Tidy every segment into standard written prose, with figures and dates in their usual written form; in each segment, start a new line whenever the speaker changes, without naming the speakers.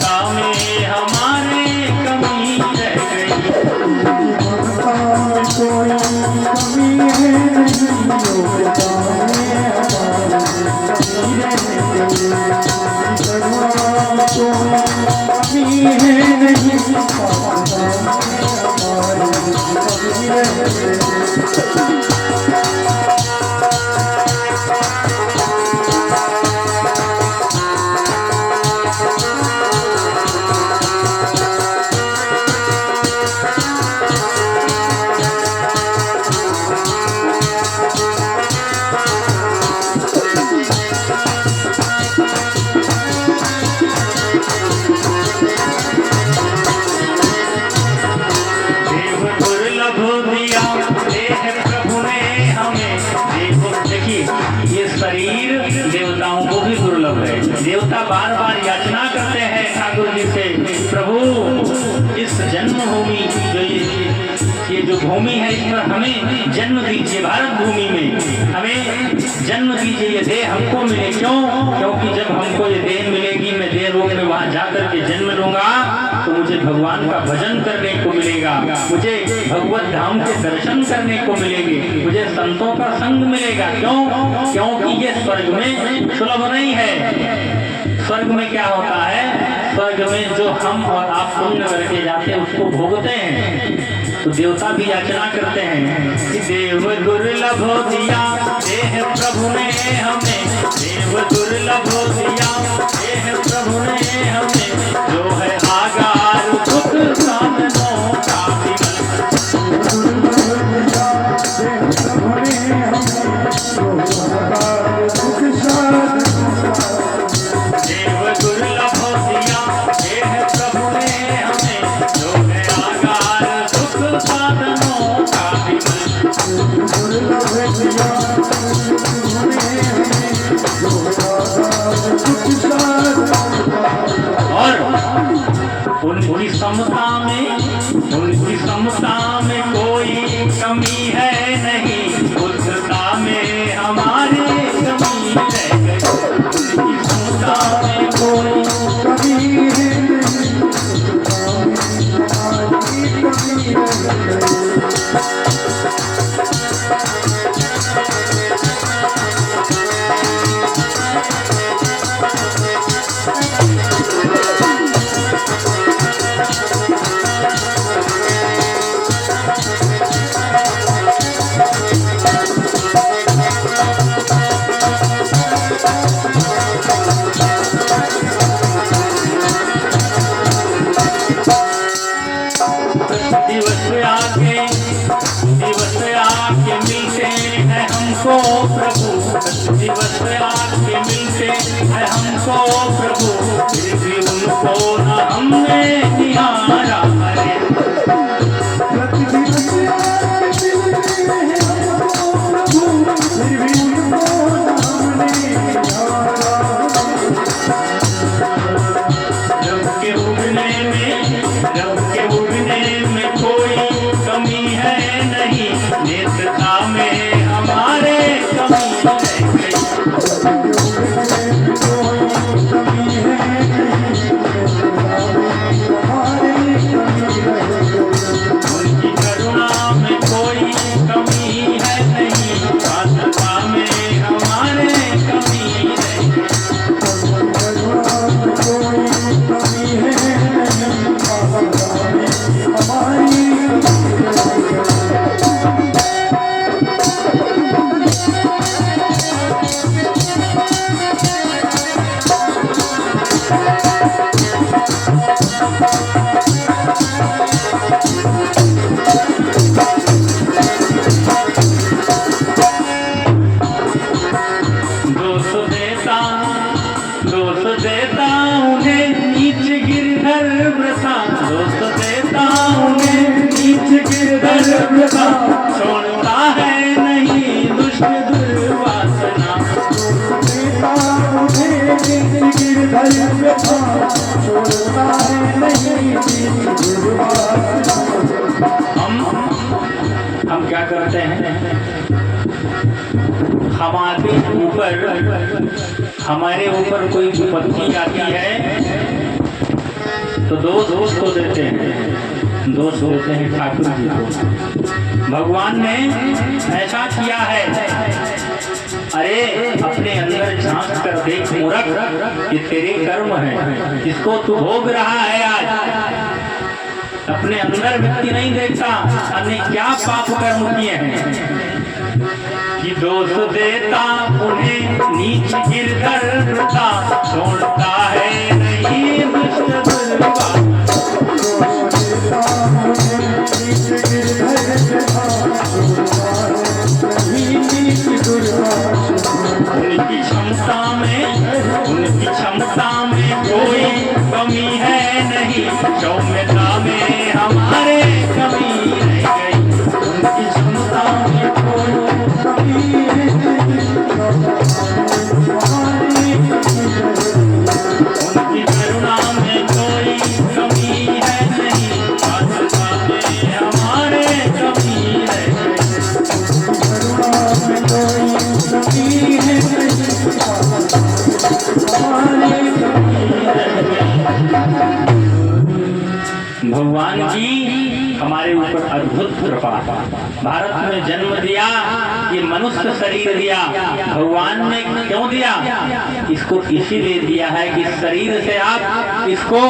नेत्रता में हमारे कमी रह गई।
ममता में कोई कमी है नहीं, योग्यता में हमारी कमी रह गई। करुणा में कोई कमी है नहीं, पापता में हमारी कमी रह गई।
देवताओं को भी दुर्लभ है। देवता बार बार याचना करते हैं ठाकुर जी से, प्रभु इस जन्मभूमि ये जो भूमि है इस पर हमें जन्म दीजिए, भारत भूमि में हमें जन्म दीजिए, ये देह हमको मिले। क्यों? क्योंकि जब हमको ये देह मिलेगी, मैं देह रूप में वहां जाकर के जन्म लूंगा तो मुझे भगवान का भजन करने को मिलेगा, मुझे भगवत धाम के दर्शन करने को मिलेंगे, मुझे संतों का संग मिलेगा। क्यों? क्योंकि ये स्वर्ग में सुलभ नहीं है। स्वर्ग में क्या होता है? स्वर्ग में जो हम और आप पुण्य करके जाते हैं उसको भोगते हैं। तो देवता भी याचना करते हैं कि देव दुर्लभ दिया देह प्रभु ने हमें, देव दुर्लभ दिया देह प्रभु ने हमें, जो है आगार दुख साधनों का विमल। देव दुर्लभ दिया देह प्रभु ने हमें, जो है आगार दुख साधनों का विमल। और उनकी समता में कोई कमी है नहीं, पुत्रता में हमारे कमी रह गई। उनकी समता में कोई कमी है नहीं, पुत्रता में हमारी कमी रह गई। दिवस आके मिलते हैं हमको प्रभु, दिवस आके मिलते हैं हमको प्रभु, फिर भी उनको न हमने निहारा है। रब के उगने में कोई कमी है नहीं, नेत्रता में हमारे कमी रह गई। उनकी करुणा में कोई कमी है नहीं, पात्रता में हमारे कमी रह गई। दोष देता उन्हें नीच गिरधर व्रता, दोष देता उन्हें नीच गिरधर व्रता, छोड़ता है नहीं दुष्ट दुर्वासना। देता उन्हें नीच गिरधर व्रता, छोड़ता है नहीं दुर्वासना। हम क्या करते हैं? हमारे ऊपर कोई विपत्ति आती है तो दोष उसको देते हैं, दोष देते हैं ठाकुर जी को। भगवान ने ऐसा किया है, अरे अपने अंदर झांक कर देख मूर्ख, ये तेरे कर्म है, इसको तू भोग रहा है आज। अपने अंदर व्यक्ति नहीं देखता हमने क्या पाप कर्म किए हैं कि दोष देता उन्हें नीच गिरकर वृथा छोड़ता है नहीं दुष्ट दुर्गा। उनकी क्षमता में कोई कमी है नहीं, सौम्यता में हमारे कमी रह गई। उनकी क्षमता में कोई कमी है नहीं, उनकी करुणा में कोई कमी है नहीं, आस्था में हमारे कमी रह गई। करुणा में कोई कमी है नहीं, भगवान जी हमारे ऊपर अद्भुत कृपा, भारत में जन्म दिया, ये मनुष्य शरीर दिया। भगवान ने क्यों दिया? इसको इसीलिए दिया है कि शरीर से आप इसको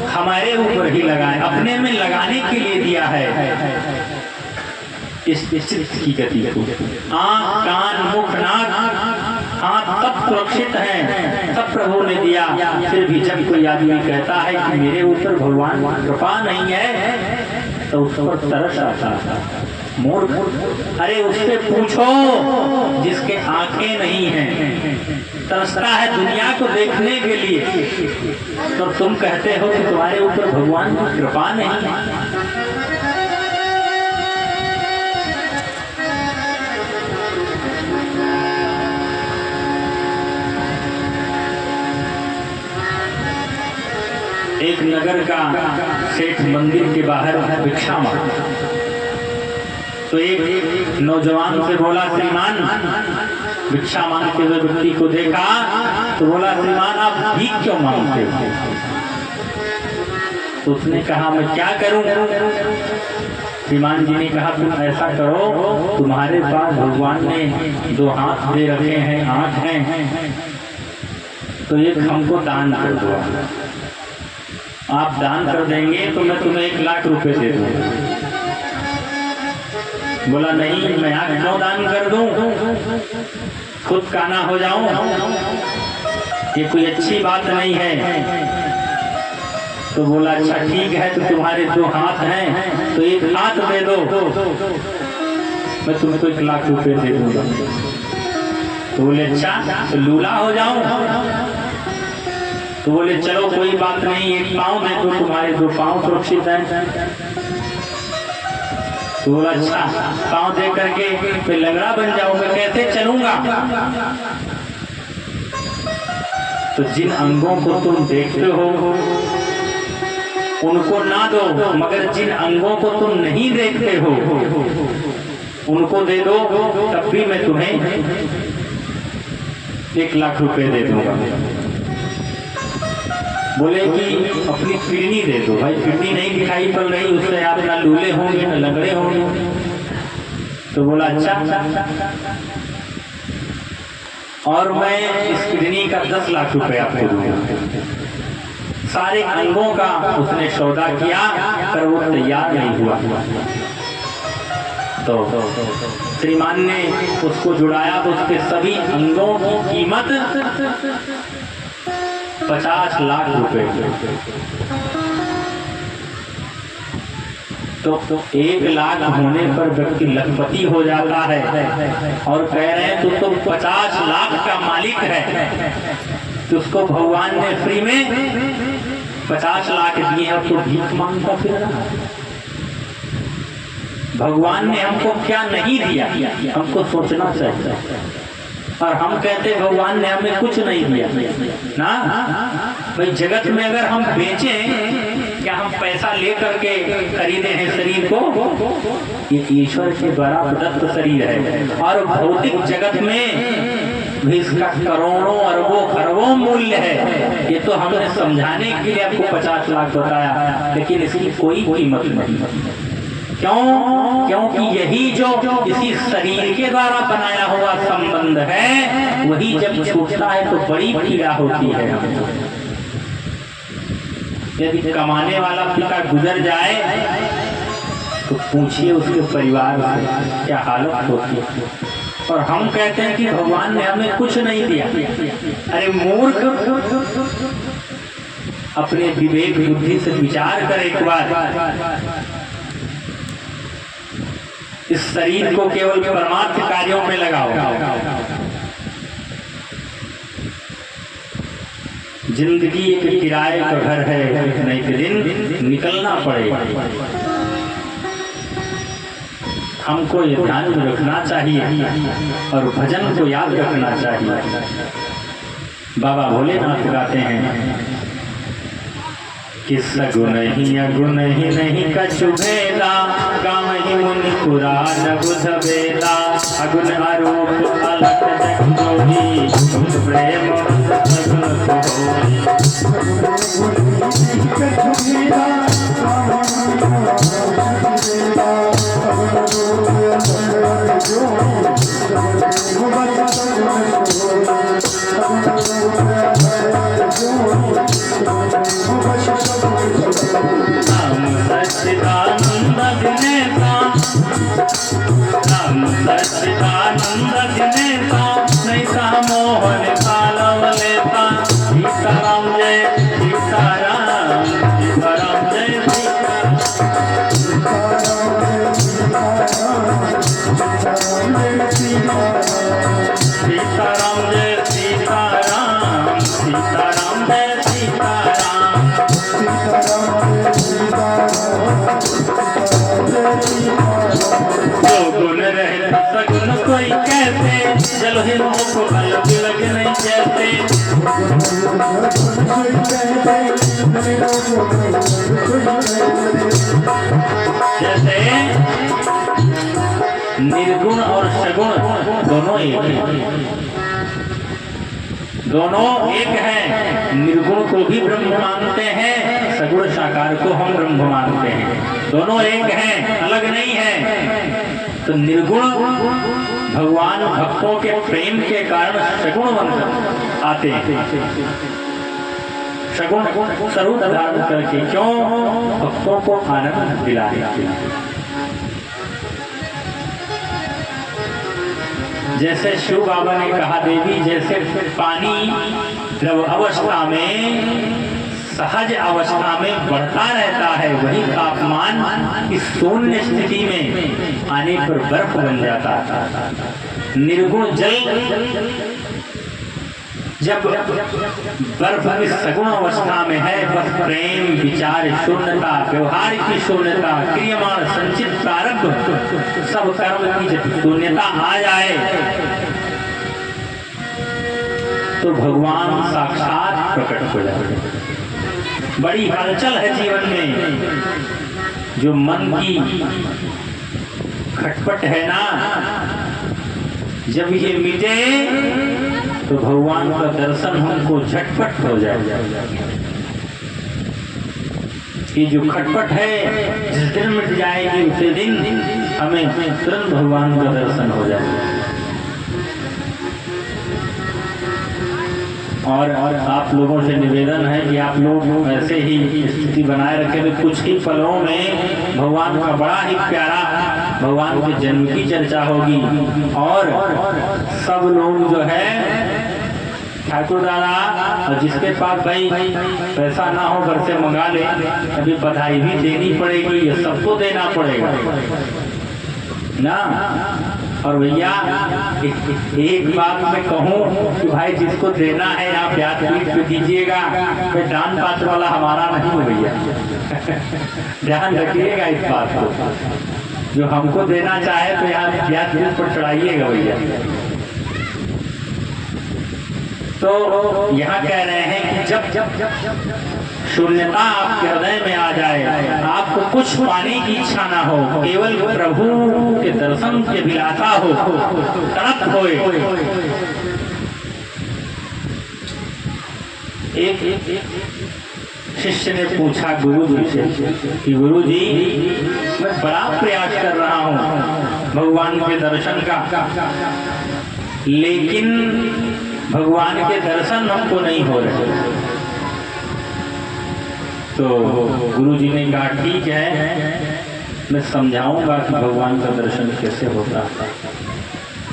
हमारे ऊपर ही लगाएं, अपने में लगाने के लिए दिया है। इस की गति आँख कान मुख नाक हाथ सब सुरक्षित हैं, सब प्रभु ने दिया। फिर भी जब कोई आदमी कहता है कि मेरे ऊपर भगवान कृपा नहीं है, तो उस पर तरस आता है। मूर्ख, अरे उससे पूछो जिसके आंखें नहीं हैं, तरसता है दुनिया को देखने के लिए, तो तुम कहते हो कि तुम्हारे ऊपर भगवान की कृपा नहीं है। एक नगर का सेठ मंदिर के बाहर भिक्षा मांगा, तो एक नौजवान से बोला, श्रीमान, भिक्षा मांगते हुए व्यक्ति को देखा तो बोला, श्रीमान आप भीख क्यों मांगते हो? तो उसने कहा, मैं क्या करूं? श्रीमान जी ने कहा, तुम ऐसा करो, तुम्हारे पास भगवान ने 2 हाथ दे रखे हैं, आंख हैं, तो एक हमको दान कर दो। आप दान कर देंगे तो मैं तुम्हें 1 लाख रुपए दे दूंगा। बोला, नहीं, मैं आँख क्यों दान कर दूं? खुद काना हो जाऊं? ये कोई अच्छी बात नहीं है। तो बोला, अच्छा ठीक है, तो तुम्हारे 2 हाथ हैं तो 1 हाथ दे दो, मैं तुमको 1 लाख रुपए दे दूंगा। तो बोले, अच्छा तो लूला हो जाऊं? तो बोले, चलो कोई बात नहीं, 1 पाँव दे दो, तुम्हारे 2 पाँव सुरक्षित हैं। तो बोला, अच्छा पाँव दे करके फिर लंगड़ा बन जाऊंगा, कैसे चलूंगा? तो जिन अंगों को तुम देखते हो उनको ना दो, मगर जिन अंगों को तुम नहीं देखते हो उनको दे दो, तब भी मैं तुम्हें 1 लाख रुपए दे दूंगा। बोले कि अपनी किडनी दे दो। भाई किडनी नहीं दिखाई पड़ रही, उससे आप ना लूले होंगे ना लंगड़े होंगे। तो बोला, अच्छा, और मैं इस किडनी का 10 लाख रुपए आपको दूंगा। सारे अंगों का उसने सौदा किया, पर वो तैयार नहीं हुआ। तो श्रीमान ने उसको जुड़ाया, तो उसके सभी अंगों की कीमत 50 लाख रुपए। तो 1 लाख होने पर व्यक्ति लखपति हो जाता है, और कह रहे हैं तो तुम 50 लाख का मालिक है। तो उसको भगवान ने फ्री में 50 लाख दिए, और तो भीख मांगता फिर रहा। भगवान ने हमको क्या नहीं दिया, हमको सोचना चाहिए। और हम कहते भगवान ने हमें कुछ नहीं दिया ना। भाई जगत में अगर हम बेचें, क्या हम पैसा ले करके खरीदे हैं शरीर को? ये ईश्वर के द्वारा प्रदत्त शरीर है। और भौतिक जगत में भी इसका करोड़ों अरबों खरबों मूल्य है। ये तो हमने समझाने के लिए आपको 50 लाख बताया, लेकिन इसकी कोई कीमत नहीं। क्यों? क्योंकि यही जो इसी शरीर के द्वारा बनाया हुआ संबंध है, वही जब छूटता है तो बड़ी पीड़ा होती है हमको। यदि कमाने वाला पिता गुजर जाए तो पूछिए उसके परिवार से क्या हालत होती है। और हम कहते हैं कि भगवान ने हमें कुछ नहीं दिया। अरे मूर्ख, अपने विवेक बुद्धि से विचार कर एक बार। इस शरीर को केवल परमार्थ कार्यों में लगाओ। जिंदगी एक किराए का घर है, एक न एक दिन निकलना पड़ेगा। हमको ये ध्यान में रखना चाहिए और भजन को याद रखना चाहिए। बाबा भोलेनाथ गाते हैं कि सगुण ही अगुण ही नहीं कछु भेदा, गाँव ही मुनि पुराण बुध वेदा। अगुण आरोप अलख जग जोगी, तुम प्रेम सगुण सोई। सच्चिदानंद दिनेशा, सच्चिदानंद दिनेशा, नहीं सा मोहन कालव लेता। सीताराम जय सीताराम, सीताराम जय सीताराम, सीताराम जय सीताराम, सीताराम जय सीताराम। जो गुण रहे सगुण कोई कैसे, जल हिंदू को अलग अलग नहीं जैसे। जैसे निर्गुण और सगुण दोनों एक हैं, दोनों एक हैं। निर्गुण को भी ब्रह्म मानते हैं, सगुण साकार को हम ब्रह्म मानते हैं। दोनों एक हैं, अलग नहीं है। तो निर्गुण भगवान भक्तों के प्रेम के कारण सगुण बन आते हैं। सगुण स्वरूप धारण करके, क्यों? भक्तों को आनंद दिलाने। जैसे शिव बाबा ने कहा, देवी जैसे पानी द्रव अवस्था में, सहज अवस्था में बढ़ता रहता है, वही तापमान इस शून्य स्थिति में आने पर बर्फ बन जाता है। निर्गुण जल जब बर्फ की सगुण अवस्था में है, बस प्रेम विचार शून्यता, व्यवहार की शून्यता, क्रियमाण संचित प्रारब्ध सब कर्म की जब शून्यता आ जाए तो भगवान साक्षात प्रकट हो जाए। बड़ी हलचल है जीवन में, जो मन की खटपट है ना, जब ये मिटे तो भगवान का दर्शन हमको झटपट हो जाए। ये जो खटपट है जिस दिन मिट जाएगी उसी दिन हमें तुरंत भगवान का दर्शन हो जाएगा। और आप लोगों से निवेदन है कि आप लोग ऐसे ही स्थिति बनाए रखें। तो कुछ ही पलों में भगवान का बड़ा ही प्यारा भगवान के जन्म की चर्चा होगी और सब लोग जो है ठाकुर दादा, और जिसके पास भाई पैसा ना हो घर से मंगा ले, अभी बधाई भी देनी पड़ेगी, ये सबको देना पड़ेगा ना। और भैया एक बात मैं कहूँ कि भाई जिसको देना है आप व्यासपीठ पे दीजिएगा, कोई दान पात्र वाला हमारा नहीं हो भैया। ध्यान रखिएगा इस बात को, जो हमको देना चाहे तो यहाँ व्यासपीठ पर चढ़ाइएगा भैया। तो यहाँ कह रहे हैं कि जब शून्यता आपके हृदय में आ जाए, आपको कुछ पाने की इच्छा ना हो, केवल प्रभु के दर्शन की अभिलाषा हो, तड़प होए, एक शिष्य ने पूछा गुरु जी से कि गुरु जी, मैं बड़ा प्रयास कर रहा हूँ भगवान के दर्शन का, लेकिन भगवान के दर्शन हमको नहीं हो रहे। तो गुरु जी ने कहा ठीक है, मैं समझाऊंगा कि भगवान का दर्शन कैसे होता है।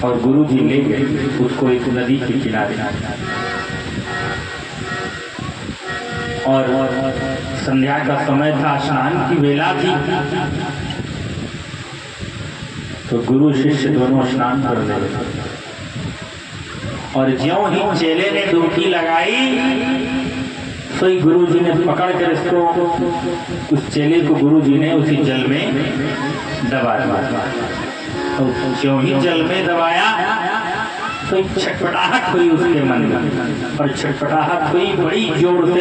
और गुरु जी ले गए उसको एक नदी के किनारे, और संध्या का समय था, स्नान की वेला थी। तो गुरु शिष्य दोनों स्नान कर रहे, और ज्यों ही चेले ने डुबकी लगाई तो गुरु जी ने पकड़ कर इसको, उस चेले को गुरु जी ने उसी जल में दबा दिया। तो ज्यों ही जल में दबाया तो एक छटपटाहट हुई उसके मन में, और छटपटाहट हुई बड़ी जोर से,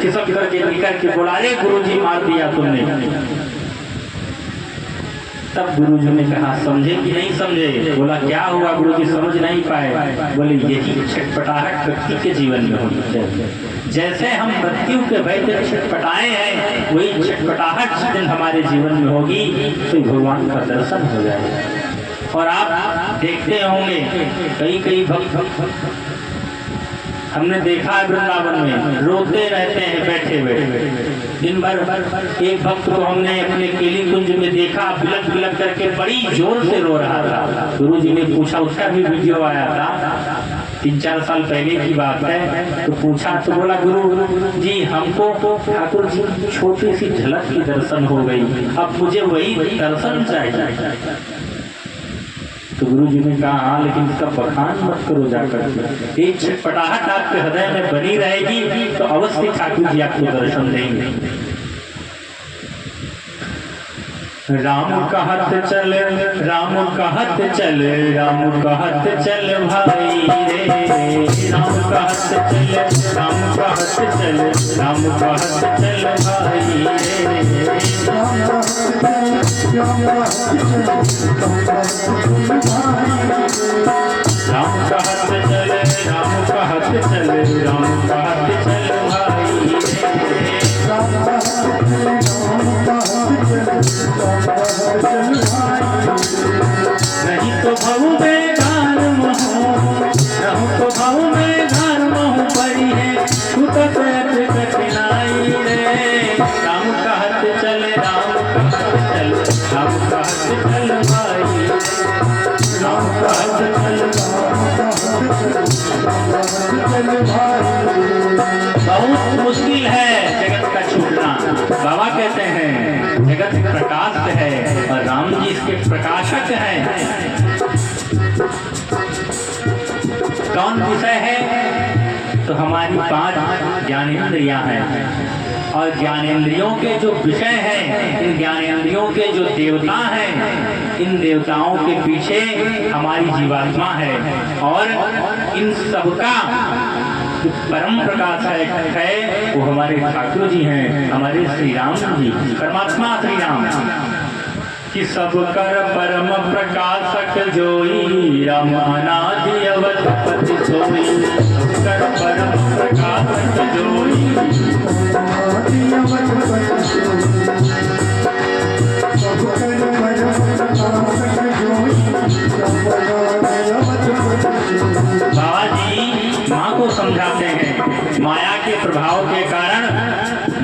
खिसक करके निकल के बोला, अरे गुरु जी मार दिया तुमने। तब गुरु जी ने कहा समझे कि नहीं समझे? बोला क्या हुआ गुरु जी, समझ नहीं पाए। बोले यही छटपटाहट व्यक्ति के जीवन में होनी चाहिए। जैसे हम मृत्यु के भय से छटपटाए हैं, वही छटपटाहट जिस दिन हमारे जीवन में होगी तो भगवान का दर्शन हो जाएगा। और आप देखते होंगे कई भक्त, हमने देखा है वृंदावन में रोते रहते हैं बैठे बैठे दिन भर। एक भक्त को हमने अपने केली कुंज में देखा, बिलक बिलक करके बड़ी जोर से रो रहा था। गुरु जी ने पूछा, उसका भी वीडियो आया था, 3-4 साल पहले की बात है। तो पूछा तो बोला गुरु जी, हमको ठाकुर जी की छोटी सी झलक की दर्शन हो गई, अब मुझे वही दर्शन चाहिए। तो गुरु जी ने कहा हाँ, लेकिन इसका बखान मत करो जाकर। एक छटपटाहट आपके हृदय में बनी रहेगी तो अवश्य ठाकुर जी आपको दर्शन देंगे। राम कहत चल, राम कहत चल, राम कहत चल भाई रे। राम कहत चल, राम कहत चल, राम कहत चल भाई रे। राम कहत चल, राम कहत चल, राम कहत चल भाई रे। नहीं तो भाऊ में धर्म हो, नहीं तो भाऊ में धर्म हो परी है, छूटत कठिनाई रे। राम कहत चल, राम कहत चल, राम कहत चल भाई। राम कहत चल, बहुत मुश्किल है जगत का छूटना। बाबा कहते हैं जगत प्रकाश है और राम जी इसके प्रकाशक हैं। कौन विषय है? तो हमारी 5 ज्ञानेंद्रियां हैं, और ज्ञानेंद्रियों के जो विषय हैं, इन ज्ञानेंद्रियों के जो देवता हैं, इन देवताओं के पीछे हमारी जीवात्मा है। और इन सबका परम प्रकाश है वो हमारे ठाकुर जी हैं, हमारे श्री राम जी, परमात्मा श्री राम। कि सब कर परम प्रकाशक जोई, राम अनादि अवधपति सोई। सब कर परम प्रकाशक जोई, बाबा जी माँ को समझाते हैं माया के प्रभाव के कारण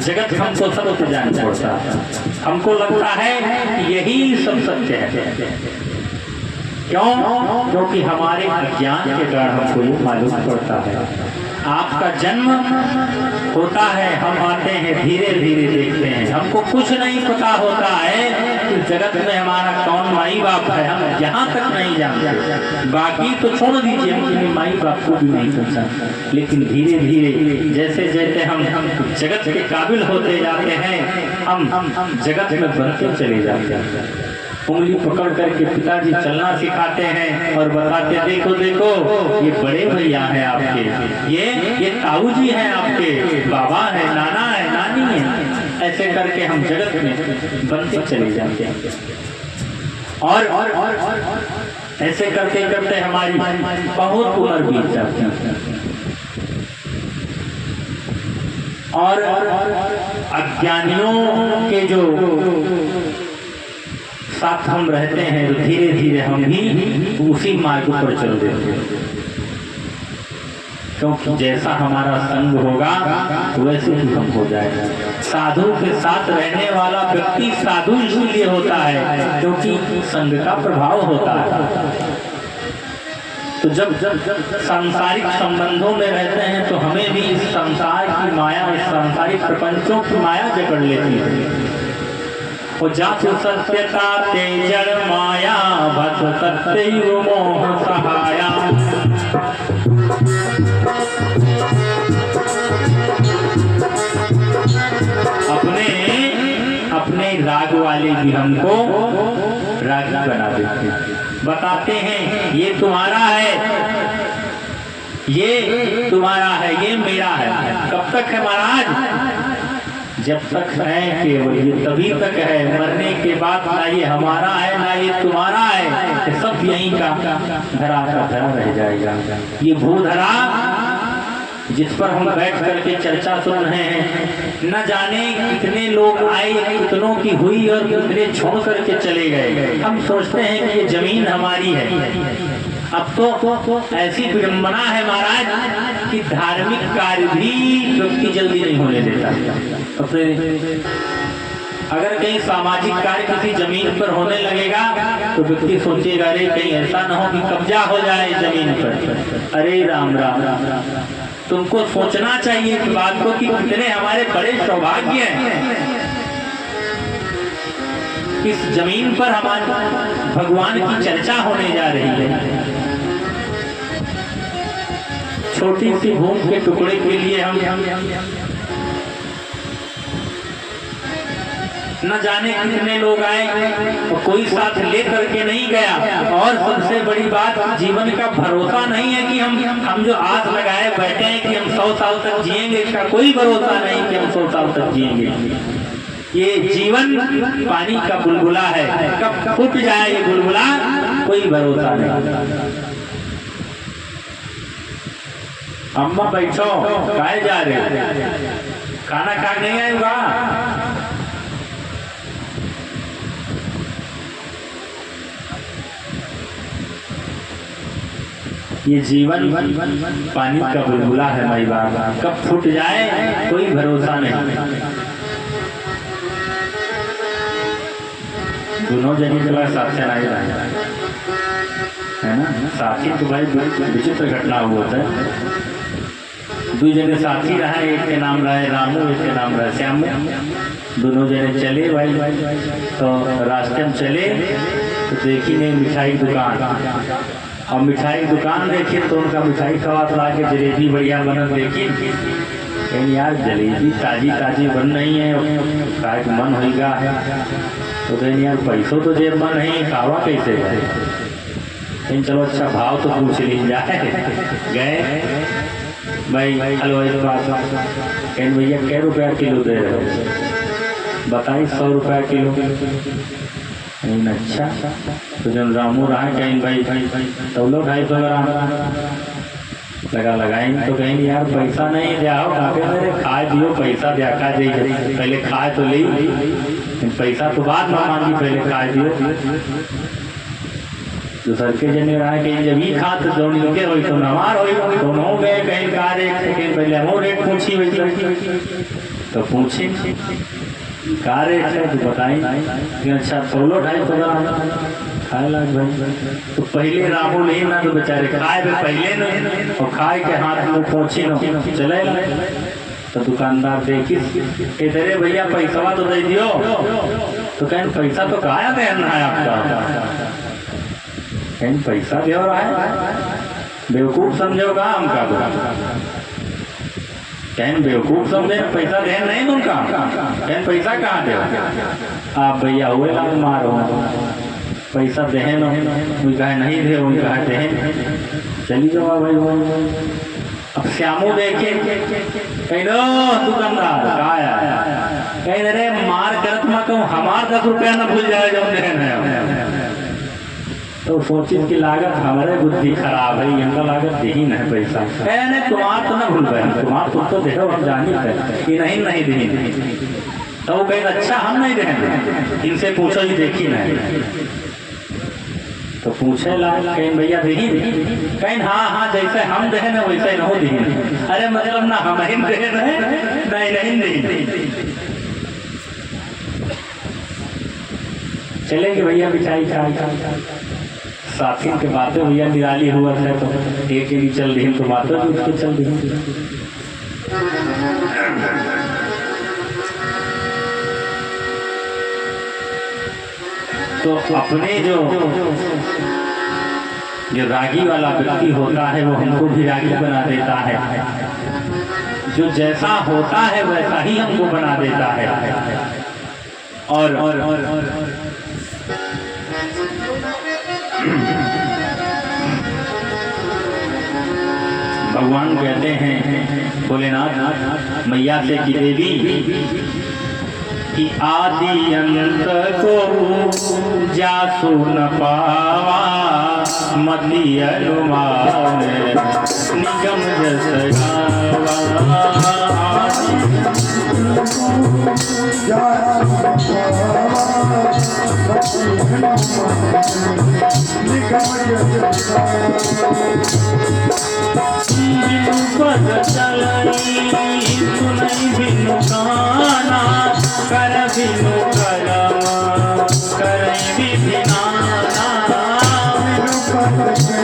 जगत हमको सब जान छोड़ता है। हमको लगता है कि यही सब सत्य है। क्यों? क्योंकि हमारे अज्ञान के कारण हमको ये मालूम पड़ता है। आपका जन्म होता है, हम आते हैं, धीरे धीरे देखते हैं, हमको कुछ नहीं पता होता है कि जगत में हमारा कौन माई बाप है, हम यहाँ तक नहीं जानते। बाकी तो छोड़ दीजिए, हम अपने माई बाप को भी नहीं पहचानते। लेकिन धीरे धीरे जैसे जैसे हम जगत के काबिल होते जाते हैं, हम जगत में बनते चले जाते हैं। उंगली पकड़ करके पिताजी चलना सिखाते हैं और बताते देखो देखो ये बड़े भैया हैं आपके, ये ताऊ जी हैं आपके, बाबा है, नाना है, नानी है। ऐसे करके हम जगत में बनते चले जाते हैं। और ऐसे करते करते हमारी बहुत उम्र बीत जाती है। और अज्ञानियों के जो साथ हम रहते हैं तो धीरे धीरे हम भी उसी मार्ग पर चल देते हैं, क्योंकि जैसा हमारा संग होगा वैसे ही हम हो जाएगा। साधु के साथ रहने वाला व्यक्ति साधु इसलिए होता है क्योंकि संग का प्रभाव होता है। तो जब सांसारिक संबंधों में रहते हैं तो हमें भी इस संसार की माया, इस सांसारिक प्रपंचों की माया जकड़ लेती है। और जासु सत्यता ते जड़ माया भस सत्य मोह सहाया। अपने राग वाले भी हमको रागी बना देते हैं, बताते हैं ये तुम्हारा है, ये तुम्हारा है, ये मेरा है। कब तक है महाराज? जब तक है केवल ये तभी तक है, मरने के बाद ना ये हमारा है ना ये तुम्हारा है, तो सब यहीं का धरा का धरा रह जाएगा। ये भूधरा जिस पर हम बैठ करके चर्चा सुन रहे हैं, न जाने कितने लोग आए, कितनों की हुई और कितने छोड़ करके चले गए। हम सोचते हैं कि ये जमीन हमारी है। अब तो ऐसी विडंबना है महाराज कि धार्मिक कार्य भी व्यक्ति जल्दी नहीं होने देता। अगर कहीं सामाजिक कार्य किसी जमीन पर होने लगेगा तो व्यक्ति सोचेगा अरे कहीं ऐसा न हो कि कब्जा हो जाए जमीन पर। अरे राम राम राम राम, तुमको सोचना चाहिए इस बात को कि कितने हमारे बड़े सौभाग्य हैं। इस जमीन पर हमारे भगवान की चर्चा होने जा रही है। छोटी सी भूमि के टुकड़े के लिए हम न जाने कितने लोग आए और कोई साथ ले करके नहीं गया। और सबसे बड़ी बात, जीवन का भरोसा नहीं है कि हम जो आस लगाए बैठे हैं कि हम 100 साल तक जिएंगे, इसका कोई भरोसा नहीं कि हम 100 साल तक जिएंगे। ये जीवन पानी का बुलबुला है, कब फूट जाए ये बुलबुला कोई भरोसा नहीं। अम्मा बैठो, काहे जा रहे, खाना खा नहीं आएगा? ये जीवन पानी का बुलबुला है भाई बाबा, कब फूट जाए कोई भरोसा नहीं। दोनों जगह के बाद साथ से नहीं रहा है ना, साथी तो भाई विचित्र घटना हुआ था। दो जगह साथी रहा, एक के नाम रहा रामू, एक के नाम रहा श्यामू। दोनों जने चले भाई, तो रास्ते में चले तो देखी नहीं मिठाई दुकान, और मिठाई दुकान देखी तो उनका मिठाई खवा ला के जलेबी बढ़िया बनल देखी, कहीं यार जलेबी ताजी ताजी बन रही है, खाए मन होगा तो कहीं यार पैसों तो जेब में नहीं, खावा कैसे जाए, कहीं चलो अच्छा भाव तो पूछ ली जाए। गए भाई हलवाई के पास, कहीं भैया कै रुपया किलो दे रहे हो? बताइए 100 रुपया किलो। अच्छा, तो जब रामू रहा कहीं भाई तो लोग 250 ग्राम लगा लगाएंगे, तो कहीं यार पैसा नहीं जाओ, मेरे खाए दियो, पैसा देखा जाइए, पहले खाए तो ली, पैसा तो बाद में मांगी, पहले खाए दियो। तो सरके जने रहा कहीं जब ही खा तो दोनों के हो तो नमार हो, दोनों गए कहीं कार एक सेकेंड पहले हम रेट पूछी वैसे तो पूछे कार रेट है तो बताई। अच्छा 250 ग्राम खाए लग भाई, तो पहले रामू नहीं ना, तो बेचारे खाए पे पहले न, और खाए के हाथ में पहुंचे न चले लगे। तो दुकानदार देखी इधरे भैया पैसा तो दे दियो, तो कहीं पैसा तो कहा देना है आपका, कहीं पैसा दे रहा है, बेवकूफ समझोगा हमका, कहीं बेवकूफ समझे पैसा दे नहीं तुमका, कहीं पैसा कहाँ दे आप भैया हुए लाभ मारो, पैसा दे कहे नहीं दे, उनका दे चली जाओ भाई। अब श्यामू देखे कहीं दुकानदार कहीं अरे मार करत में कहूँ हमार 10 रुपया न भूल जाए जब देन है, तो तो सोची कि लागत हमारे बुद्धि खराब है, इनका लागत दही न है पैसा। नहीं तुम्हार तो न भूल गए, तुम्हार तो देखो हम जानी है कि नहीं दही। तो वो कहे अच्छा हम नहीं देंगे, इनसे पूछो ही देखी नहीं। तो पूछे ला कहीं भैया दही, कहीं हाँ जैसे हम दे ना वैसे न हो दही। अरे मतलब ना हम ही दे नहीं। चलेंगे भैया बिछाई साथी के बातें भैया निराली हुआ है, तो एक ही चल रही तो बातें भी उसको चल रही। तो अपने जो रागी वाला व्यक्ति होता है वो हमको भी रागी बना देता है, जो जैसा होता है वैसा ही हमको बना देता है। और भगवान कहते हैं भोलेनाथ मैया से कि देवी कि आदि अंत को जासु न पावा, मति अनुमान निगम जस गावा। पद चलई सुनई बिनु गाना, कर बिनु करवा करई विधि नाना। पद चलई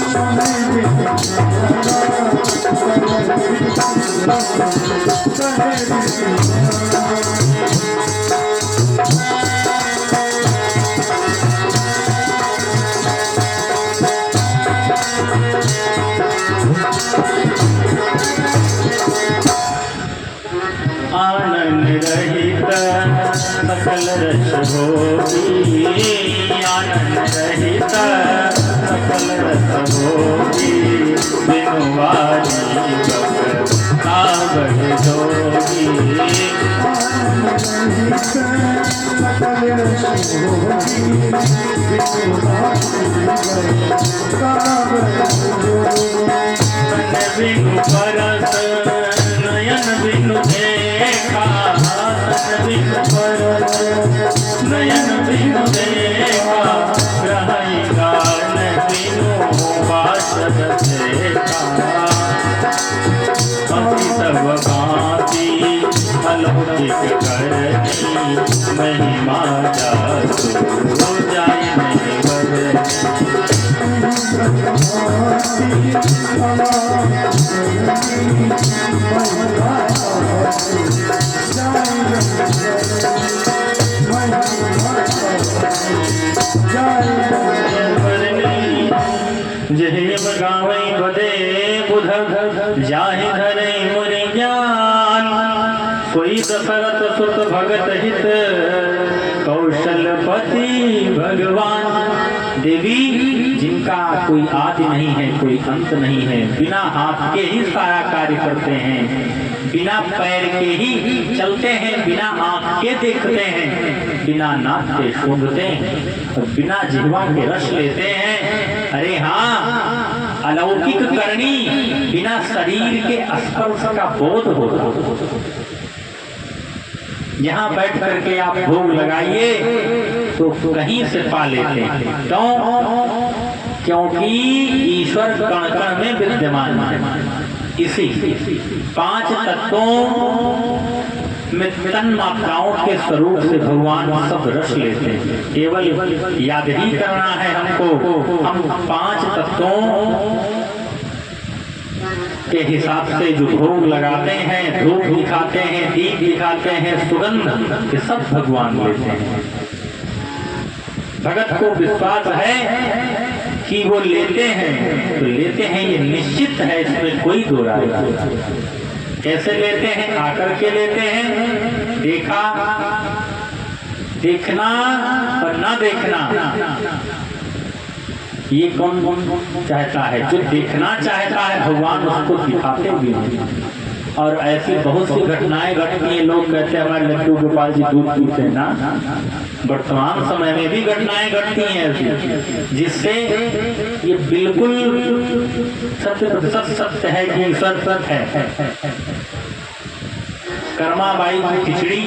सुनई बिनु गाना, बिनु पद चलई सुनई बिनु आनंद रहित सकल रस भोगी, आनंद रहित सकल रस भोगी, बिनु वारी काबड़ जोगी। सकल रस भोगी, बिनु बिनु परस नयन बिनु देखा, बिनु परस नयन बिनु देखा, रही गान बिनु वासद देखा। अति सब भांति अलौकिक करनी, महिमा जासु जाय नहीं बदनी। जय बगावै बदे बुध जाहि धरे मुनि ज्ञान, कोई दशरथ सुत भगत हित कौशलपति भगवान। देवी जिनका कोई आदि नहीं है, कोई अंत नहीं है, बिना हाथ के ही सारा कार्य करते हैं, बिना पैर के ही चलते हैं, बिना आँख के देखते हैं, बिना नाक के सूंघते हैं, और बिना जिह्वा के रस लेते हैं। अरे हाँ, अलौकिक करनी, बिना शरीर के स्पर्श का बोध होता। यहाँ बैठ करके आप भोग लगाइए तो कहीं से पा लेते हैं। क्योंकि ईश्वर कण कण में विद्यमान है। इसी 5 तत्वों में तन मात्राओं के स्वरूप से भगवान सब रस लेते हैं। केवल याद ही करना है हमको। हम 5 तत्वों के हिसाब से जो भोग लगाते हैं, धूप दिखाते हैं, दीप दिखाते हैं, सुगंध, ये सब भगवान लेते हैं। भगत को विश्वास है कि वो लेते हैं, तो लेते हैं, ये निश्चित है, इसमें कोई दो राय नहीं। कैसे लेते हैं? आकर के लेते हैं, देखना और ना देखना, ये कौन कौन चाहता है? जो देखना चाहता है भगवान उसको दिखाते भी नहीं, और ऐसी बहुत सी घटनाएं घटती हैं। लोग कहते हैं हमारे लड्डू गोपाल जी दूध पीते हैं ना, वर्तमान समय में भी घटनाएं घटती हैं ऐसी, जिससे ये बिल्कुल सत्य है कि सत्य है। कर्माबाई की खिचड़ी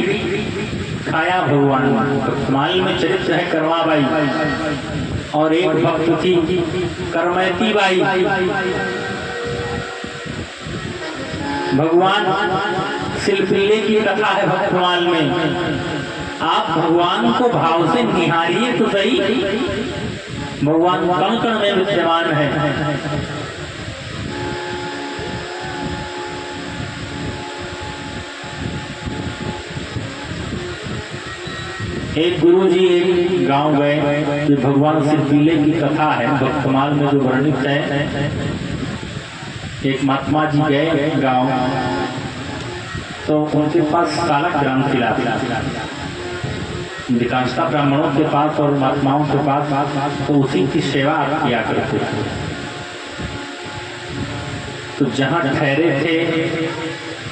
खाया भगवान, वर्तमान में चरित्र है कर्माबाई, और एक भक्त थी करमैती बाई। भगवान सिलसिले की कथा है भक्तमाल में। आप भगवान को भाव से निहारिए तो सही, भगवान कण कण में विद्यमान है। एक गुरु जी एक गांव गए, जो भगवान सिलसिले की कथा है भक्तमाल में जो वर्णित है। एक महात्मा जी गए गांव, तो उनके पास सालक ग्राम शिला थी। अधिकांशता ब्राह्मणों के पास और महात्माओं के पास तो उसी की सेवा किया करते थे। तो जहाँ ठहरे थे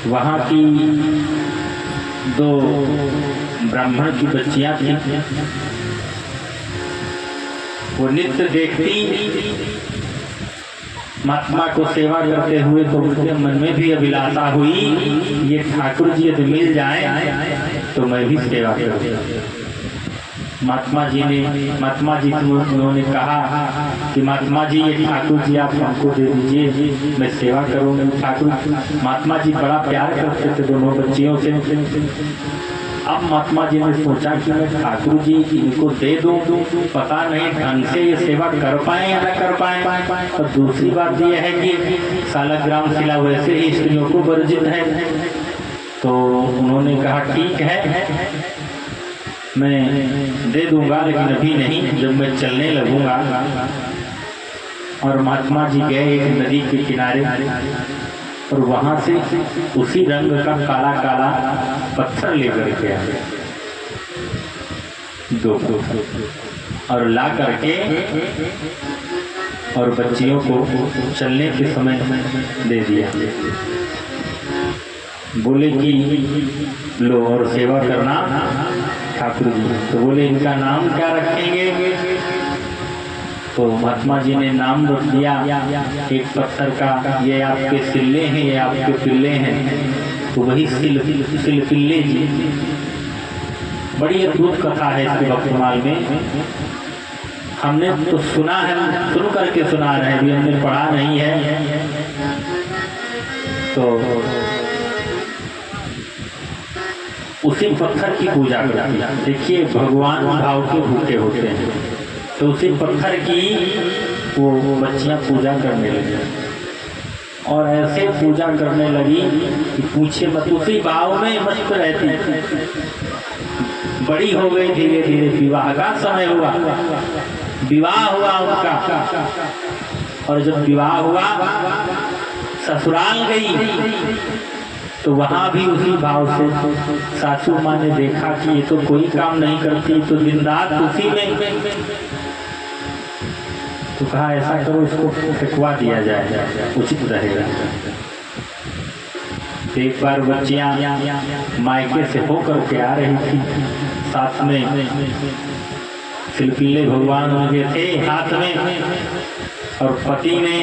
वहाँ की दो ब्राह्मण की बच्चियां थी, वो नित्य देखती महात्मा को सेवा करते हुए, तो उनके मन में भी अभिलाषा हुई, ये ठाकुर जी यदि मिल जाए तो मैं भी सेवा करूँ। महात्मा जी उन्होंने कहा कि महात्मा जी ये ठाकुर जी आप हमको दे दीजिए, मैं सेवा करूँगा। ठाकुर महात्मा जी बड़ा प्यार करते थे दोनों बच्चियों से। अब महात्मा जी ने सोचा कि मैं ठाकुर जी इनको दे दूं, पता नहीं ढंग से ये सेवा कर पाए या न कर पाए। और दूसरी बात यह है कि सालग्राम शिला वैसे ही स्त्रियों को वर्जित है। तो उन्होंने कहा ठीक है, मैं दे दूंगा, लेकिन अभी नहीं, जब मैं चलने लगूंगा। और महात्मा जी गए एक नदी के किनारे, और वहां से उसी रंग का काला काला पत्थर लेकर के आए दो, और ला करके और बच्चियों को चलने के समय दे दिया। बोले कि लो और सेवा करना ठाकुर जी। तो बोले इनका नाम क्या रखेंगे? तो महात्मा जी ने नाम रख दिया एक पत्थर का, ये आपके सिल्ले हैं, ये आपके पिल्ले हैं। तो वही सिलपिल्ले जी। बड़ी अद्भुत कथा है इसके भक्तमाल में। हमने तो सुना है, सुन करके सुना रहे हैं, हमने पढ़ा नहीं है। तो उसी पत्थर की पूजा करती है। देखिए भगवान भाव के भूखे होते हैं, तो उसी पत्थर की वो बच्चियां पूजा करने लगी, और ऐसे पूजा करने लगी कि पूछे मत। उसी भाव में मस्त रहती। बड़ी हो गई, धीरे धीरे विवाह का समय हुआ, विवाह हुआ उनका। और जब विवाह हुआ ससुराल गई, तो वहां भी उसी भाव से सासू माँ ने देखा कि ये तो कोई काम नहीं करती, तो दिन रात उसी में। तो कहा ऐसा करो, इसको फेंकवा दिया जाए, उचित रहेगा। एक बार बच्चियां मायके से होकर के आ रही थी, साथ में सिलपिल्ले भगवान उनके थे हाथ में, और पति ने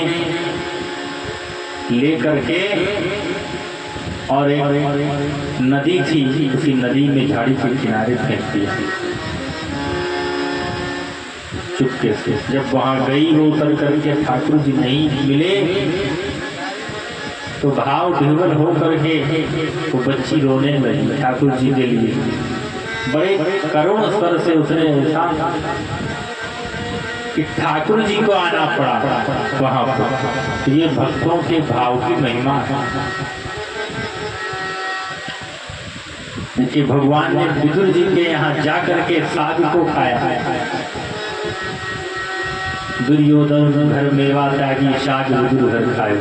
ले करके, और एक नदी थी, उसी नदी में झाड़ी के किनारे फेंक दिया चुपके से। जब वहां गई वो उतर करके ठाकुर जी नहीं मिले, तो भाव विह्वल हो करके वो बच्ची रोने लगी ठाकुर जी के लिए। बड़े करुण स्वर से उसने ऐसा कि ठाकुर जी को आना पड़ा वहां पर। ये भक्तों के भाव की महिमा है कि भगवान ने विदुर जी के यहाँ जाकर के साग को खाया। दुर्योधन घर मेवा त्यागी, साग विदुर घर खाए।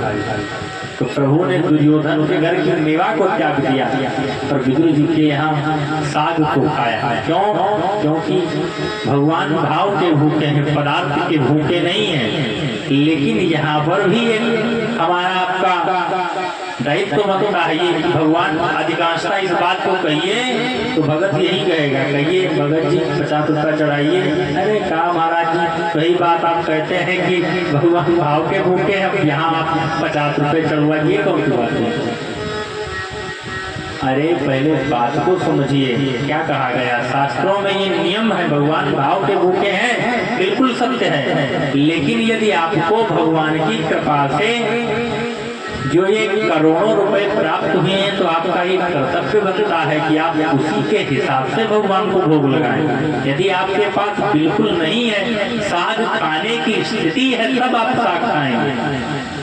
तो प्रभु ने दुर्योधन के घर की मेवा को त्याग दिया और विदुर जी के यहाँ साग को खाया। क्यों? क्योंकि भगवान भाव के भूखे हैं, पदार्थ के भूखे नहीं हैं। लेकिन यहाँ पर भी एक हमारा आपका दायित्व बनता है ये कि भगवान अधिकांशता इस बात को कहिए तो भगत यही कहेगा, कहिए भगत जी 50 रुपया चढ़ाइए। अरे कहा महाराज जी, वही बात आप कहते हैं कि भगवान भाव के भूखे हैं, यहाँ आप 50 रुपये चढ़वाइए, कौन सी बात है? अरे पहले बात को समझिए, क्या कहा गया शास्त्रों में, ये नियम है, भगवान भाव के भूखे हैं, बिल्कुल सत्य है। लेकिन यदि आपको भगवान की कृपा से जो ये करोड़ों रुपए प्राप्त हुए हैं तो आपका ये कर्तव्य बनता है कि आप उसी के हिसाब से भगवान को भोग लगाएं। यदि आपके पास बिल्कुल नहीं है, साग खाने की स्थिति है, तब आप साग खाएंगे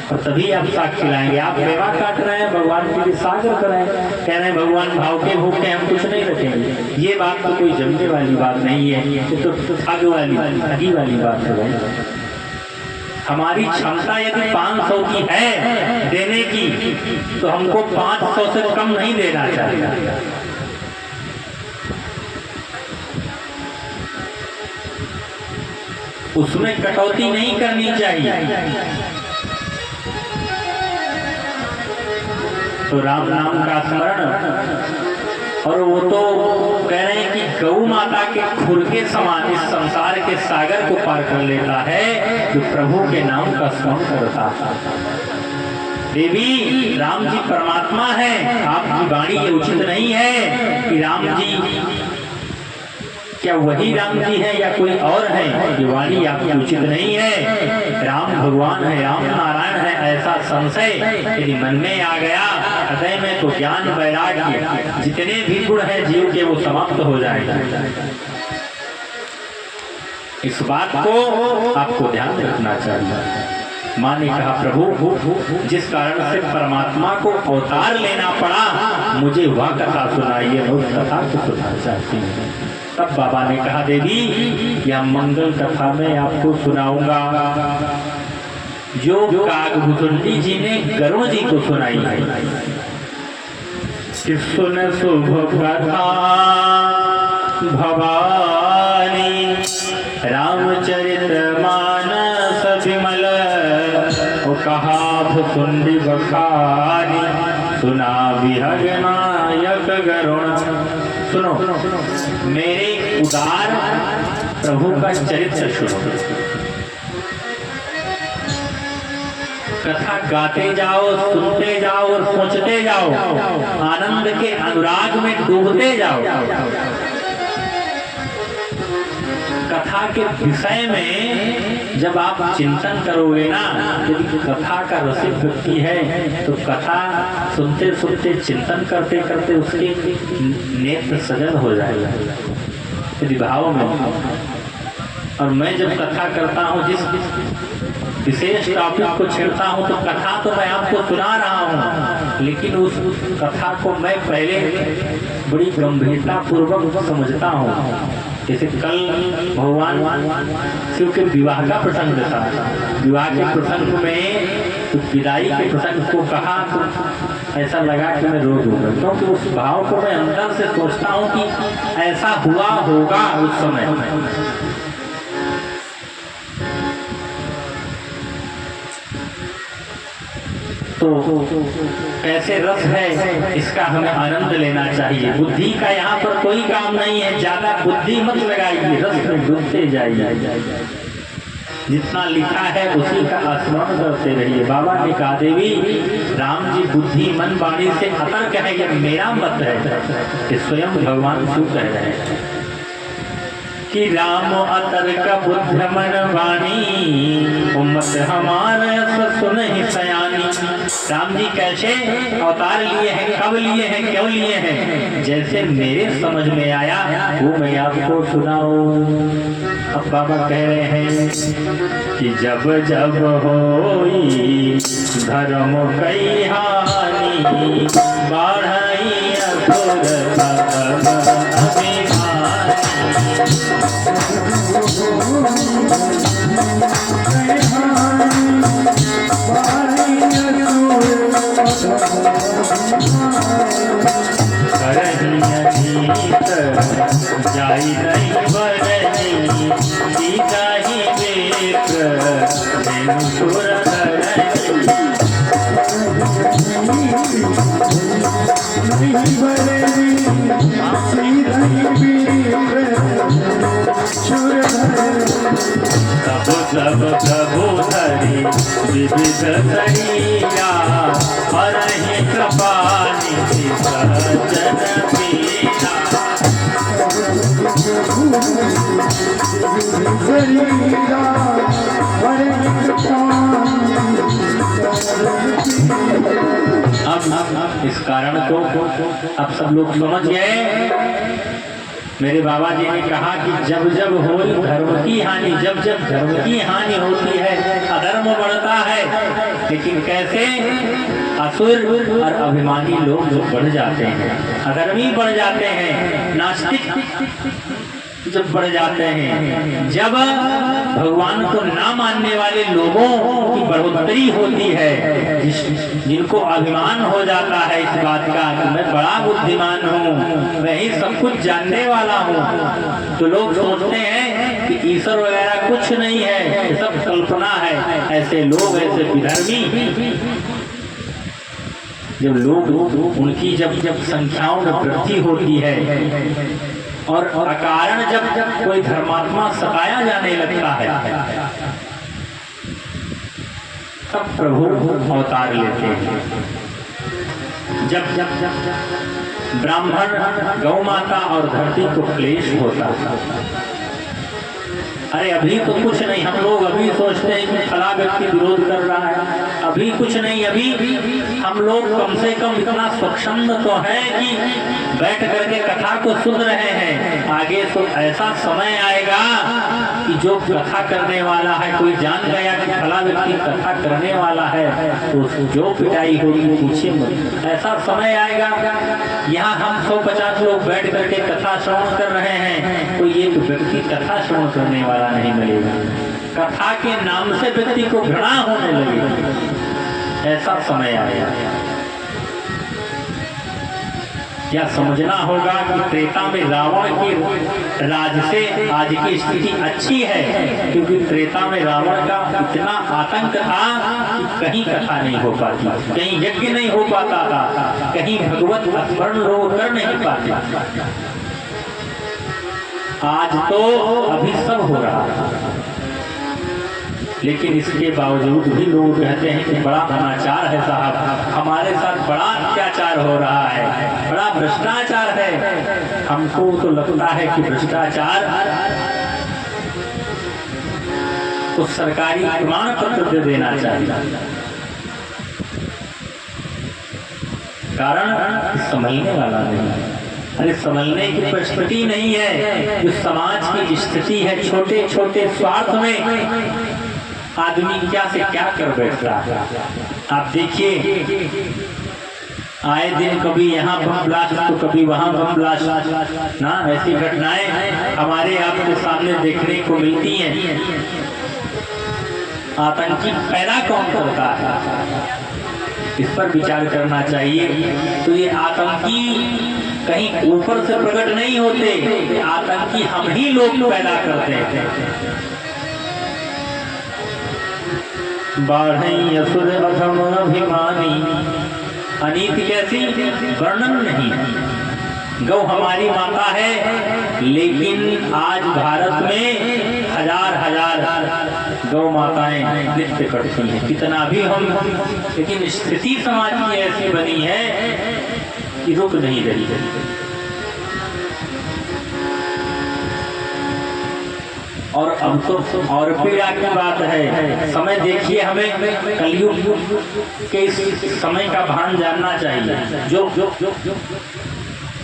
और तभी आप साग खिलाएंगे। आप मेवा काट रहे हैं, भगवान के लिए साग रख रहे हैं, कह रहे हैं भगवान भाव के भूखे हम कुछ नहीं रखेंगे। ये बात तो कोई जमने वाली बात नहीं है, ये तो ठग वाली बात है। हमारी क्षमता यदि 500 की है देने की, तो हमको 500 से कम नहीं देना चाहिए। उसमें कटौती नहीं करनी चाहिए। तो राम नाम का स्मरण, और वो तो कह रहे हैं कि गौ माता के खुर के समान इस संसार के सागर को पार कर लेता है जो प्रभु के नाम का स्मरण करता है। देवी राम जी परमात्मा है, आपकी वाणी ये उचित नहीं है कि राम जी, क्या वही राम जी है या कोई और है? ये वाणी आपकी उचित नहीं है। राम भगवान है, राम नारायण है, ऐसा संशय यदि मन में आ गया हृदय में, तो ज्ञान वैराग्य जितने भी गुण हैं जीव के वो समाप्त हो जाएगा। इस बात को आपको ध्यान रखना चाहिए। माँ ने कहा प्रभु जिस कारण से परमात्मा को अवतार लेना पड़ा, मुझे वह कथा सुनाइए, मैं उस कथा को सुनना चाहती हूँ। तब बाबा ने कहा देवी यह मंगल कथा मैं आपको सुनाऊंगा जो कागभूषुंडी जी ने गरुड़ जी को सुनाई है। कि सुन शुभ कथा भवानी रामचरित मानस विमल, कहा भुसुंडी बखारी सुना विहग नायक गरुण। सुनो मेरे उदार प्रभु का चरित्र सुनो, कथा गाते जाओ, सुनते जाओ और सोचते जाओ, आनंद के अनुराग में डूबते जाओ। कथा के विषय में जब आप चिंतन करोगे ना, यदि कथा का रसिक व्यक्ति है तो कथा सुनते सुनते चिंतन करते करते उसके नेत्र सजल हो जाएगा यदि भाव में। और मैं जब कथा करता हूँ, जिस विशेष टॉपिक को छेड़ता हूँ, तो कथा तो मैं आपको सुना रहा हूँ, लेकिन उस कथा को मैं पहले बड़ी गंभीरता पूर्वक समझता हूँ। जैसे कल भगवान शिव के विवाह का प्रसंग था, विवाह के प्रसंग में तो विदाई के प्रसंग को कहा तो ऐसा लगा कि मैं रो दूंगा, क्योंकि उस भाव को मैं अंदर से सोचता हूँ कि ऐसा हुआ होगा उस समय। तो कैसे रस है इसका हमें आनंद लेना चाहिए। बुद्धि का यहाँ पर कोई काम नहीं है, ज्यादा बुद्धि मत लगाइए, रस में डूबते जाइए। जितना लिखा है उसी का स्मरण करते रहिए। बाबा ने कहा देवी राम जी बुद्धि मन वाणी से अतर्क है, यह मेरा मत है कि स्वयं भगवान शिव कह रहे हैं कि राम अतर्क बुद्ध मन वाणी उम्मत हमारे सुन ही सयानी। राम जी कैसे अवतार लिए हैं, कब लिए हैं, क्यों लिए हैं, जैसे मेरे समझ में आया वो मैं आपको सुनाऊं। अब बाबा कह रहे हैं कि जब जब होई धर्म कई हानि बढ़ई असुर जाई नहीं बरनी सीता ही देख सुर सरिया हरहि कृपानिधि सज्जन पीरा।
शरीरा हरे
अब इस कारण को अब सब लोग समझ गए। मेरे बाबा जी ने कहा कि जब जब हो धर्म की हानि, जब जब धर्म की हानि होती है अधर्म बढ़ता है। लेकिन कैसे? असुर और अभिमानी लोग जो बढ़ जाते हैं, अधर्मी बढ़ जाते हैं, नास्तिक जब बढ़ जाते हैं, जब भगवान को ना मानने वाले लोगों की बढ़ोतरी होती है, जिनको अभिमान हो जाता है इस बात का कि मैं बड़ा बुद्धिमान हूँ, मैं ही सब कुछ जानने वाला हूँ, तो लोग सोचते हैं कि ईश्वर वगैरह कुछ नहीं है, ये सब कल्पना है। ऐसे लोग, ऐसे विधर्मी जब लोग उनकी जब संख्याओं में वृद्धि होती है और अकारण जब कोई धर्मात्मा सताया जाने लगता है, तब प्रभु अवतार लेते हैं। जब ब्राह्मण, गौ माता और धरती को क्लेश होता है, अरे अभी तो कुछ नहीं, हम लोग अभी सोचते हैं कि फला व्यक्ति विरोध कर रहा है, अभी कुछ नहीं, अभी हम लोग कम से कम इतना स्वच्छंद तो है कि बैठ करके कथा को सुन रहे हैं। आगे तो ऐसा समय आएगा कि जो कथा करने वाला है, कोई जान गया कि फला व्यक्ति कथा करने वाला है, तो जो पिटाई होगी पूछे मत। ऐसा समय आएगा, यहाँ हम 150 लोग बैठ करके कथा श्रवण कर रहे हैं, कोई एक व्यक्ति कथा श्रवण करने वाला नहीं मिलेगा। कथा के नाम से व्यक्ति को घृणा होने लगेगी। ऐसा समय आया। यह समझना होगा कि त्रेता में रावण के राज से आज की स्थिति अच्छी है, क्योंकि त्रेता में रावण का इतना आतंक था कि कहीं कथा नहीं हो पाती, कहीं यज्ञ नहीं हो पाता था, कहीं भगवत स्मरण लोग कर नहीं पाते। आज तो अभी सब हो रहा है, लेकिन इसके बावजूद भी लोग कहते हैं कि बड़ा अनाचार है साहब, हमारे साथ बड़ा अत्याचार हो रहा है, बड़ा भ्रष्टाचार है। हमको तो लगता है कि भ्रष्टाचार तो सरकारी प्रमाण पत्र दे देना चाहिए, कारण समझने वाला नहीं है। अरे समझने की परिस्थिति नहीं है, जो समाज की स्थिति है, छोटे छोटे स्वार्थ में आदमी क्या से क्या कर बैठता है। आप देखिए, आए दिन कभी यहाँ बम ब्लास्ट तो कभी वहाँ बम ब्लास्ट ना, ऐसी घटनाएं हमारे आपके सामने देखने को मिलती हैं। आतंकी पैदा कौन करता है, इस पर विचार करना चाहिए। तो ये आतंकी कहीं ऊपर से प्रकट नहीं होते, आतंकी हम ही लोग पैदा करते हैं। बाढ़ई असुर अधम अभिमानी, अनीति कैसी वर्णन नहीं। गौ हमारी माता है, लेकिन आज भारत में हजार हजार गौ माताएं नृत्य करती हैं। कितना भी हम लेकिन स्थिति समाज की ऐसी बनी है कि रुक नहीं रही है। और अब तो और पीड़ा की बात है। समय देखिए, हमें कलयुग के इस समय का भान जानना चाहिए। जो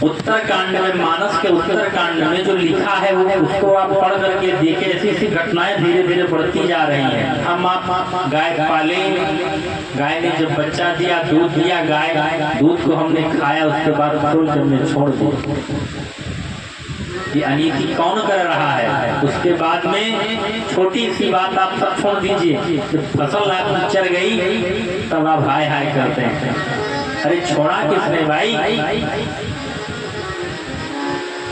उत्तर कांड में, मानस के उत्तर कांड में जो लिखा है वो उसको आप पढ़ करके देखें। ऐसी ऐसी घटनाएं धीरे धीरे बढ़ती जा रही हैं। हम आप गाय पाले, गाय ने जब बच्चा दिया, दूध दिया, गाय दूध को हमने खाया, उसके बाद खोल के हमने छोड़ दिया। ये अनीति कौन कर रहा है? उसके बाद में छोटी सी बात आप सब छोड़ दीजिए, जब फसल आपकी चढ़ गई तब आप हाय हाय करते हैं। अरे छोड़ा किसने भाई?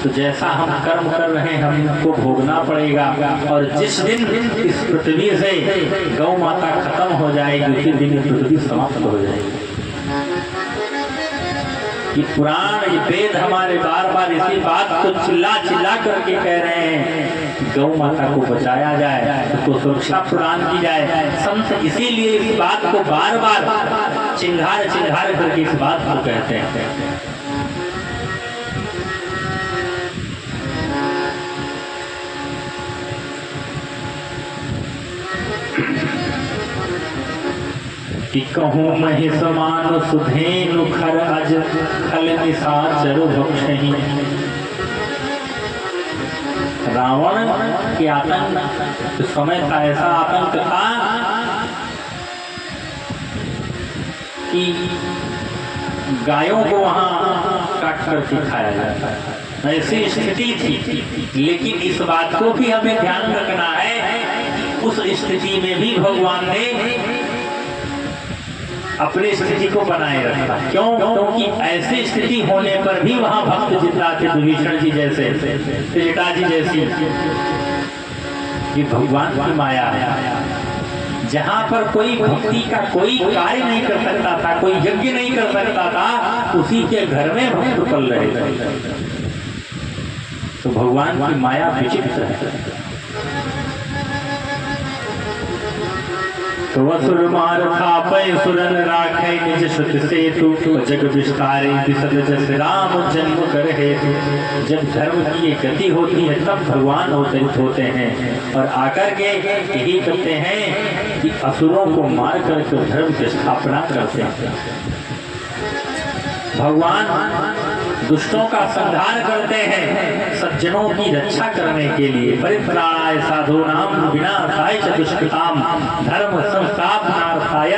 तो जैसा हम कर्म कर रहे हैं हमको भोगना पड़ेगा। और जिस दिन इस पृथ्वी से गौ माता खत्म हो जाएगी, उसी दिन पृथ्वी समाप्त हो जाएगी। ये पुराण, ये वेद हमारे बार बार इसी बात को चिल्ला चिल्ला करके कह रहे हैं, गौ माता को बचाया जाए, उसको सुरक्षा प्रदान की जाए। संत इसीलिए इस बात को बार बार चिंगार चिंगार करके इस बात को कहते हैं। कि कहूँ महि समान सुधेनु खर अज खल निशाचर भक्षहि। रावण के आतंक उस समय था, ऐसा आतंक था कि गायों को वहां काट करके खाया जाता है, ऐसी स्थिति थी। लेकिन इस बात को भी हमें ध्यान रखना है, उस स्थिति में भी भगवान ने अपनी स्थिति को बनाए रखा। क्यों? क्योंकि ऐसी स्थिति होने पर भी वहां भक्त जितना थे, विभीषण जी जैसे, त्रिजटा जी जैसी, ये भगवान की माया है। जहां पर कोई भक्ति का कोई कार्य नहीं कर सकता था, कोई यज्ञ नहीं कर सकता था, उसी के घर में भक्त पल रहे थे। तो भगवान की माया विचित्र है। तो असुर मार थापै सुरन राखै निज श्रुति सेतु, जग विस्तारे बिसद जस राम जन्म कर हेतु। जब धर्म की एक गति होती है तब भगवान अवतरित होते हैं और आकर के यही कहते हैं कि असुरों को मार करके धर्म की स्थापना करते हैं। भगवान दुष्टों का संहार करते हैं सज्जनों की रक्षा करने के लिए। परित्राणाय साधूनां विनाशाय च दुष्कृतां धर्म संस्थापनार्थाय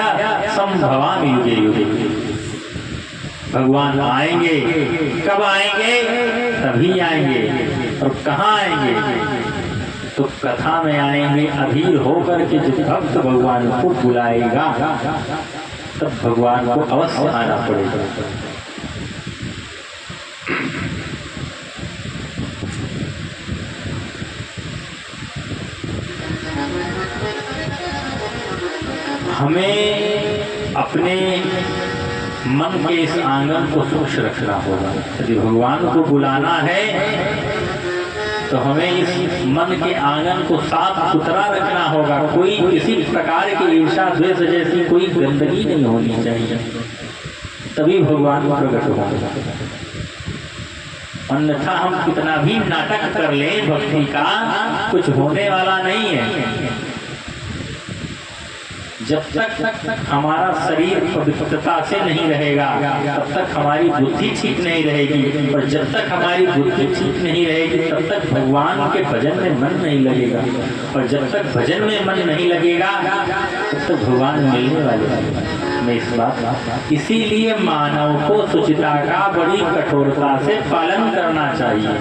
संभवामि युगे युगे। भगवान आएंगे, कब आएंगे? तभी आएंगे। और कहाँ आएंगे? तो कथा में आएंगे। अधीर होकर के जो भक्त भगवान को बुलाएगा तब भगवान को अवश्य आना पड़ेगा। हमें अपने मन के इस आंगन को स्वच्छ रखना होगा। यदि भगवान को बुलाना है तो हमें इस मन के आंगन को साफ सुथरा रखना होगा। कोई किसी प्रकार की ईर्ष्या द्वेष जैसी कोई गंदगी नहीं होनी चाहिए, तभी भगवान प्रकट होगा। अन्यथा हम कितना भी नाटक कर लें भक्ति का, कुछ होने वाला नहीं है। जब तक हमारा शरीर पवित्रता से नहीं रहेगा तब तक हमारी बुद्धि ठीक नहीं रहेगी, और जब तक हमारी बुद्धि ठीक नहीं रहेगी तब तक भगवान के भजन में मन नहीं लगेगा, और जब तक भजन में मन नहीं लगेगा तब तक भगवान मिलने वाले हैं। इस बात इसीलिए मानव को शुचिता का बड़ी कठोरता से पालन करना चाहिए।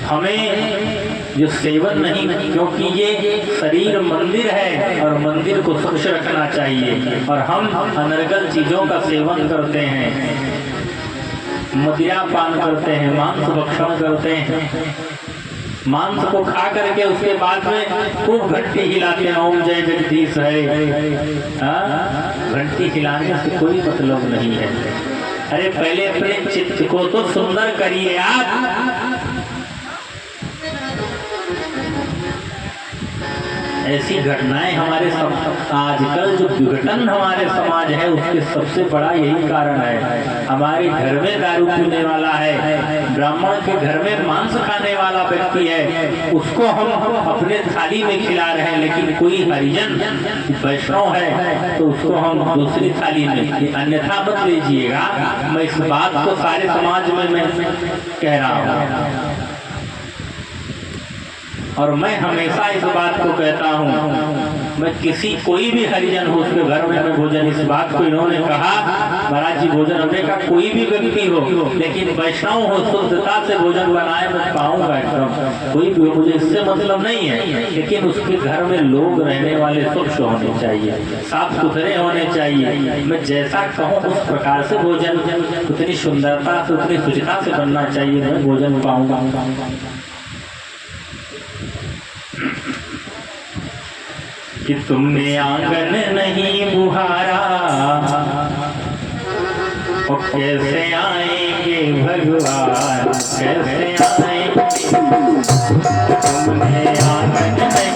हमें जो सेवन नहीं, क्योंकि ये शरीर मंदिर है और मंदिर को स्वच्छ रखना चाहिए, और हम अनर्गल चीजों का सेवन करते हैं, मदिरा पान करते हैं, मांस भक्षण करते हैं। मांस को खा करके उसके बाद में खूब घंटी हिलाते हैं, ओम जय जगदीश है। घंटी हिलाने से कोई मतलब नहीं है। अरे पहले अपने चित्त को तो सुंदर करिए आप। ऐसी घटनाएं हमारे आजकल जो विघटन हमारे समाज है उसके सबसे बड़ा यही कारण है। हमारे घर में दारू पीने वाला है, ब्राह्मण के घर में मांस खाने वाला व्यक्ति है, उसको हम अपने थाली में खिला रहे हैं, लेकिन कोई हरिजन वैष्णव है तो उसको हम दूसरी थाली में। अन्यथा मत लीजिएगा, मैं इस बात को सारे समाज में मैं कह रहा हूँ, और मैं हमेशा इस बात को कहता हूँ। मैं किसी कोई भी हरिजन हो उसके घर में मैं भोजन, इस बात को इन्होंने कहा महाराज जी भोजन हमने का कोई भी व्यक्ति हो, लेकिन वैष्णव हो, शुद्धता से भोजन बनाए मैं पाऊंगा एकदम, कोई भी हो, मुझे इससे मतलब नहीं है, लेकिन उसके घर में लोग रहने वाले स्वच्छ होने चाहिए, साफ सुथरे होने चाहिए। मैं जैसा कहूँ उस प्रकार से भोजन उतनी सुंदरता से उतनी शुचिता से बनना चाहिए, मैं भोजन पाऊंगा। कि तुमने आंगन नहीं बुहारा, और कैसे आएंगे भगवान, कैसे आएंगे। तुमने आंगन नहीं